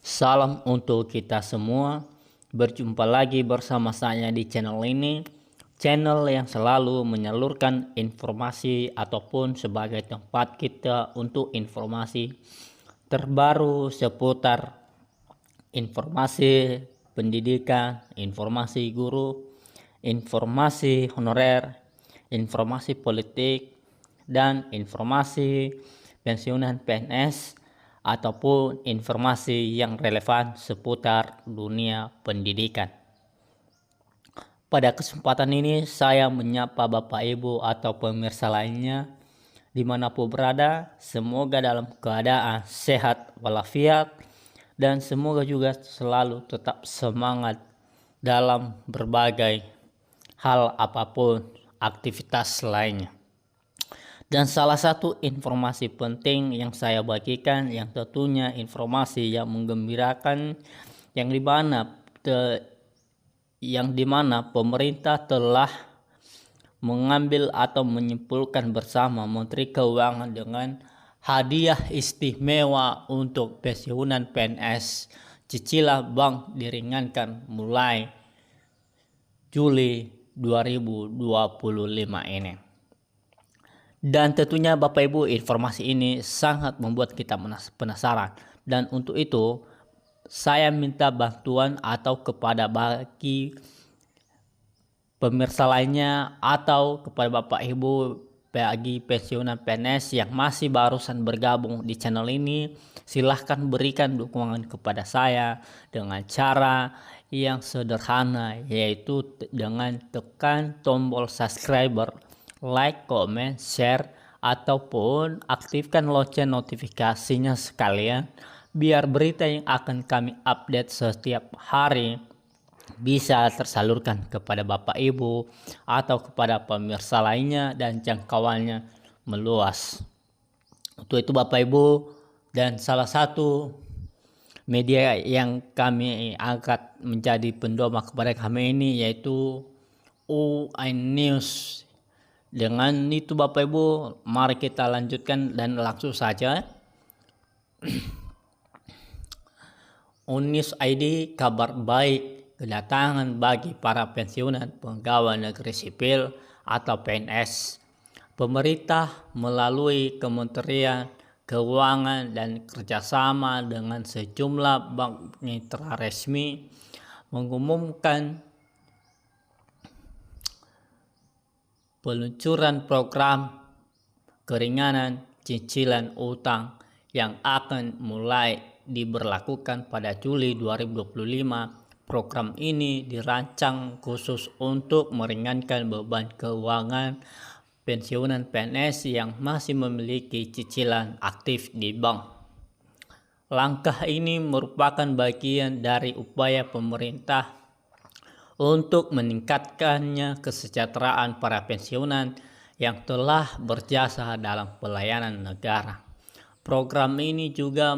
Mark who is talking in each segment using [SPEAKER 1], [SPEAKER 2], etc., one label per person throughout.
[SPEAKER 1] Salam untuk kita semua. Berjumpa lagi bersama saya di channel ini, channel yang selalu menyalurkan informasi ataupun sebagai tempat kita untuk informasi terbaru seputar informasi pendidikan, informasi guru, informasi honorer, informasi politik, dan informasi pensiunan PNS ataupun informasi yang relevan seputar dunia pendidikan. Pada kesempatan ini saya menyapa Bapak Ibu atau pemirsa lainnya dimanapun berada, semoga dalam keadaan sehat walafiat dan semoga juga selalu tetap semangat dalam berbagai hal apapun aktivitas lainnya. Dan salah satu informasi penting yang saya bagikan yang tentunya informasi yang menggembirakan yang dimana pemerintah telah mengambil atau menyimpulkan bersama Menteri Keuangan dengan hadiah istimewa untuk pensiunan PNS. Cicilan bank diringankan mulai Juli 2025 ini. Dan tentunya Bapak Ibu, informasi ini sangat membuat kita penasaran. Dan untuk itu saya minta bantuan atau kepada bagi pemirsa lainnya atau kepada Bapak Ibu bagi pensiunan PNS yang masih barusan bergabung di channel ini, silahkan berikan dukungan kepada saya dengan cara yang sederhana, yaitu dengan tekan tombol subscriber, like, comment, share, ataupun aktifkan lonceng notifikasinya sekalian biar berita yang akan kami update setiap hari bisa tersalurkan kepada Bapak Ibu atau kepada pemirsa lainnya dan jangkauannya meluas. Untuk itu Bapak Ibu, dan salah satu media yang kami angkat menjadi pendoma kepada kami ini yaitu UI News. Dengan itu Bapak Ibu, mari kita lanjutkan dan langsung saja. Unis ID, kabar baik kedatangan bagi para pensiunan pegawai negeri sipil atau PNS. Pemerintah melalui Kementerian Keuangan dan kerjasama dengan sejumlah bank mitra resmi mengumumkan peluncuran program keringanan cicilan utang yang akan mulai diberlakukan pada Juli 2025. Program ini dirancang khusus untuk meringankan beban keuangan pensiunan PNS yang masih memiliki cicilan aktif di bank. Langkah ini merupakan bagian dari upaya pemerintah untuk meningkatkannya kesejahteraan para pensiunan yang telah berjasa dalam pelayanan negara. Program ini juga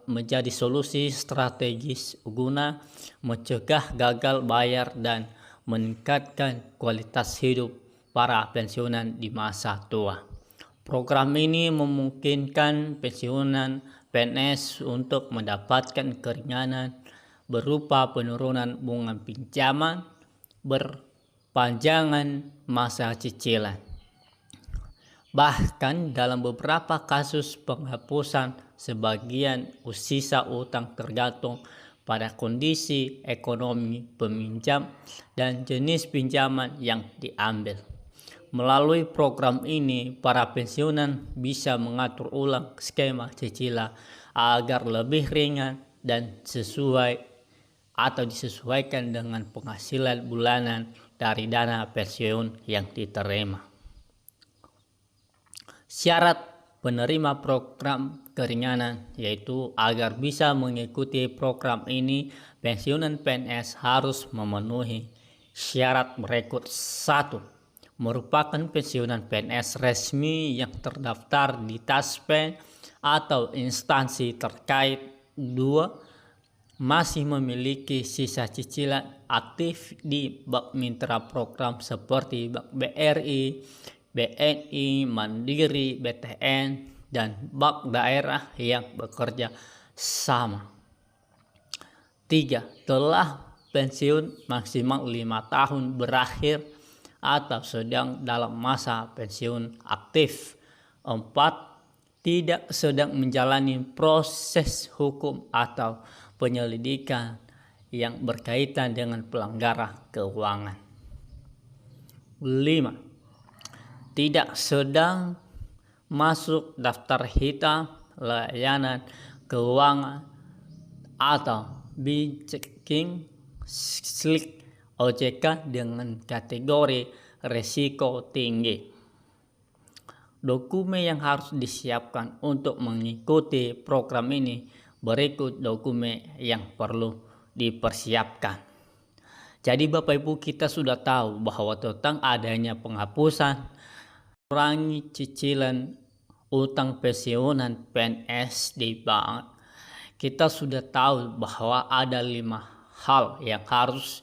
[SPEAKER 1] menjadi solusi strategis guna mencegah gagal bayar dan meningkatkan kualitas hidup para pensiunan di masa tua. Program ini memungkinkan pensiunan PNS untuk mendapatkan keringanan berupa penurunan bunga pinjaman, perpanjangan masa cicilan. Bahkan dalam beberapa kasus penghapusan sebagian sisa utang tergantung pada kondisi ekonomi peminjam dan jenis pinjaman yang diambil. Melalui program ini, para pensiunan bisa mengatur ulang skema cicilan agar lebih ringan dan disesuaikan dengan penghasilan bulanan dari dana pensiun yang diterima. Syarat penerima program keringanan yaitu agar bisa mengikuti program ini, pensiunan PNS harus memenuhi syarat berikut. 1. Merupakan pensiunan PNS resmi yang terdaftar di Taspen atau instansi terkait. 2. Masih memiliki sisa cicilan aktif di bank mitra program seperti Bank BRI, BNI, Mandiri, BTN, dan bank daerah yang bekerja sama. 3. Telah pensiun maksimal 5 tahun berakhir atau sedang dalam masa pensiun aktif. 4. Tidak sedang menjalani proses hukum atau penyelidikan yang berkaitan dengan pelanggaran keuangan. 5. Tidak sedang masuk daftar hitam layanan keuangan atau checking slip OJK dengan kategori risiko tinggi. Dokumen yang harus disiapkan untuk mengikuti program ini berikut dokumen yang perlu dipersiapkan. Jadi Bapak Ibu, kita sudah tahu bahwa tentang adanya penghapusan kurangi cicilan utang pensiunan PNS di bank. Kita sudah tahu bahwa ada 5 hal yang harus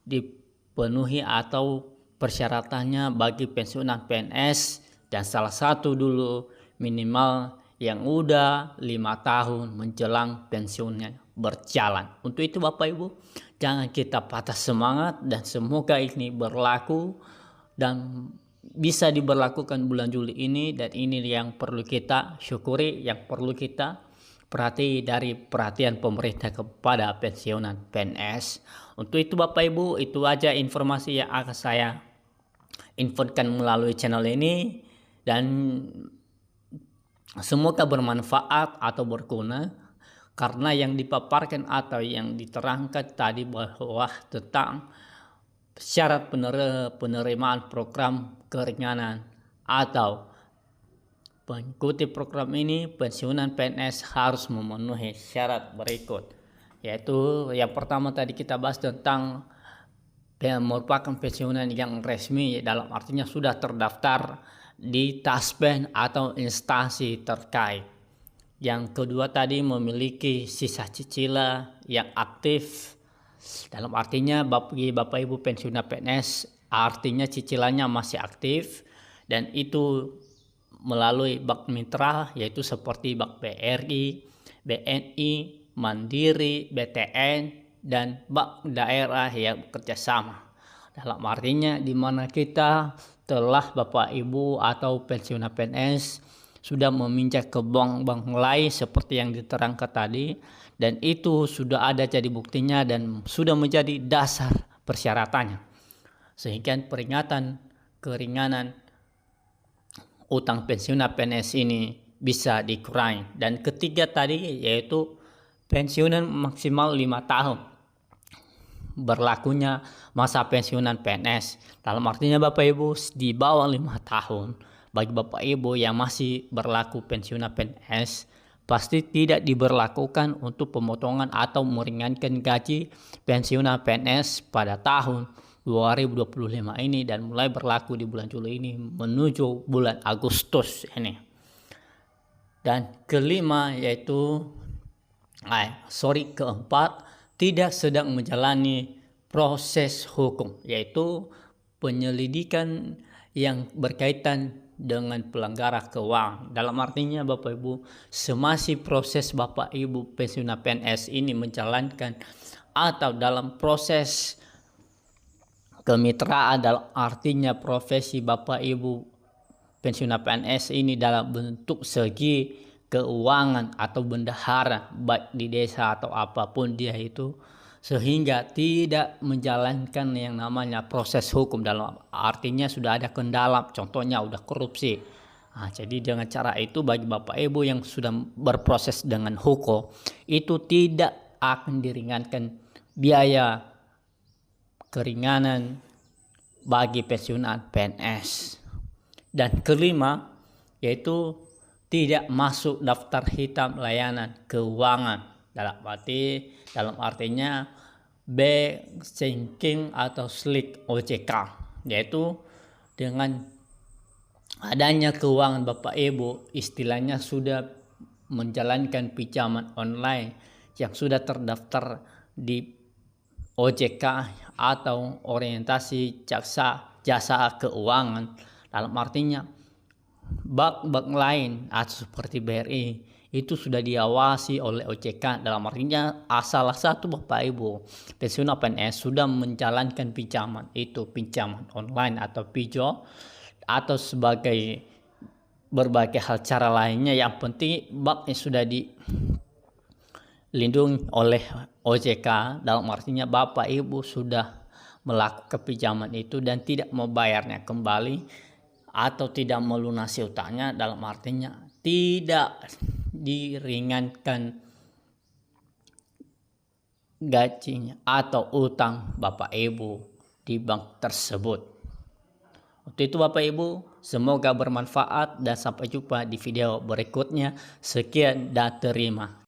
[SPEAKER 1] dipenuhi atau persyaratannya bagi pensiunan PNS, dan salah satu dulu minimal yang udah 5 tahun menjelang pensiunnya berjalan. Untuk itu Bapak Ibu, jangan kita patah semangat dan semoga ini berlaku dan bisa diberlakukan bulan Juli ini, dan ini yang perlu kita syukuri, yang perlu kita perhatian pemerintah kepada pensiunan PNS. Untuk itu Bapak Ibu, itu aja informasi yang akan saya infokan melalui channel ini, dan semoga bermanfaat atau berguna, karena yang dipaparkan atau yang diterangkan tadi bahwa tentang syarat penerimaan program keringanan atau mengikuti program ini, pensiunan PNS harus memenuhi syarat berikut, yaitu yang pertama tadi kita bahas tentang merupakan pensiunan yang resmi, dalam artinya sudah terdaftar di Taspen atau instansi terkait. Yang kedua tadi memiliki sisa cicilan yang aktif, dalam artinya bagi Bapak Ibu pensiunan PNS artinya cicilannya masih aktif, dan itu melalui bank mitra yaitu seperti Bank BRI, BNI, Mandiri, BTN, dan bank daerah yang bekerja sama. Dalam artinya di mana kita telah Bapak Ibu atau pensiunan PNS sudah meminjam ke bank-bank lain seperti yang diterangkan tadi, dan itu sudah ada jadi buktinya dan sudah menjadi dasar persyaratannya, sehingga peringatan keringanan utang pensiunan PNS ini bisa dikurangi. Dan ketiga tadi yaitu pensiunan maksimal 5 tahun berlakunya masa pensiunan PNS, dalam artinya Bapak Ibu di bawah 5 tahun bagi Bapak Ibu yang masih berlaku pensiunan PNS pasti tidak diberlakukan untuk pemotongan atau meringankan gaji pensiunan PNS pada tahun 2025 ini, dan mulai berlaku di bulan Juli ini menuju bulan Agustus ini. Dan kelima yaitu keempat, tidak sedang menjalani proses hukum, yaitu penyelidikan yang berkaitan dengan pelanggaran keuangan. Dalam artinya Bapak Ibu, semasa proses Bapak Ibu pensiunan PNS ini menjalankan atau dalam proses kemitraan, dalam artinya profesi Bapak Ibu pensiunan PNS ini dalam bentuk segi keuangan atau bendahara baik di desa atau apapun dia itu, sehingga tidak menjalankan yang namanya proses hukum, dalam artinya sudah ada kendala, contohnya udah korupsi. Jadi dengan cara itu bagi Bapak Ibu yang sudah berproses dengan hukum itu tidak akan diringankan biaya keringanan bagi pensiunan PNS. Dan kelima yaitu tidak masuk daftar hitam layanan keuangan, dalam artinya checking atau slip OJK, yaitu dengan adanya keuangan Bapak Ibu istilahnya sudah menjalankan pinjaman online yang sudah terdaftar di OJK atau orientasi jasa keuangan, dalam artinya bank-bank lain atau seperti BRI itu sudah diawasi oleh OJK, dalam artinya salah satu Bapak Ibu pensiunan PNS sudah menjalankan pinjaman, itu pinjaman online atau pinjol atau sebagai berbagai hal cara lainnya, yang penting banknya sudah dilindungi oleh OJK, dalam artinya Bapak Ibu sudah melakukan pinjaman itu dan tidak membayarnya kembali atau tidak melunasi utangnya, dalam artinya tidak diringankan gajinya atau utang Bapak Ibu di bank tersebut. Untuk itu Bapak Ibu, semoga bermanfaat dan sampai jumpa di video berikutnya. Sekian dan terima